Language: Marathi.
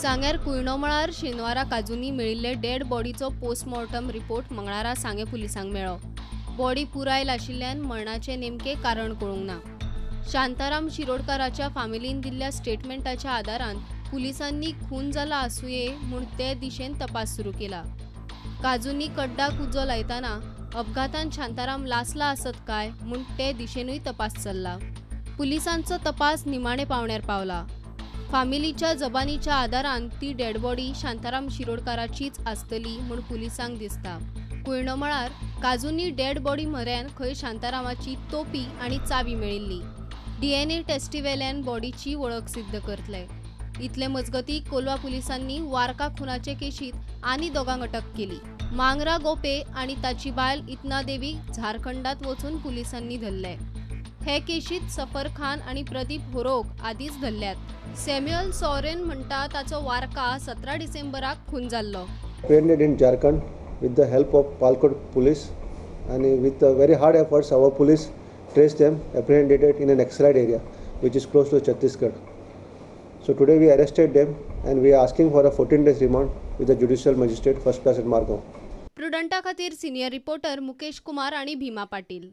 सांग्यार कुयणोमळार शेनवारा काजूंनी मेळिल्ले डेड बॉडीचो पोस्टमॉर्टम रिपोर्ट मंगळारा सांगे पुलिसांक मेळ्ळो। बॉडी पुरायल आशिल्ल्यान मरणाचे नेमके कारण कळूंक ना। शांताराम शिरोडकाराच्या फामिलीन दिल्ल्या स्टेटमेंटाच्या आदारान पुलिसांनी खून जाला आसूये म्हूण ते दिशेन तपास सुरू केला। काजूंनी कड्डाक उजो लायतना अपघातान शांताराम लासला आसत काय म्हूण ते दिशेनूय तपास चल्ला। पुलिसांचो तपास निमाणे पावण्यार पावला। फामिलीच्या जबानीच्या आदारान ती डेड बॉडी शांताराम शिरोडकाराचीच आसतली म्हूण पुलिसांक दिसता। कुयणोमळार काजूंनी डेड बॉडी म्हऱ्यान खंय शांतारामाची तोपी आनी चावी मेळिल्ली। DNA टेस्टी वेल्यान बॉडीची वळख सिद्ध करतले। इतले मजगती कोलवा पुलिसांनी वारका खुनाचे केशीत आनी दोगांक अटक केली। मांगरा गोपे आनी ताची बायल इतना देवी झारखंडात वचून पुलिसांनी धरले। हे केशीत सफर खान आनी प्रदीप होरोक आदीच धरल्यात। सॅम्युअल सॉरेन म्हणटा ताचो वारका 17 डिसेंबराक खून जाल्लो। Apprehended in Jharkhand with the help of Palkot police and with very hard efforts our police traced them, apprehended it in an Naxalite area which is close to Chhattisgarh. So today we arrested them and we are asking for a 14 days remand with the judicial magistrate first class at Margaon. प्रुडंटा खातीर सिनियर रिपोर्टर मुकेश कुमार आणि भीमा पाटील।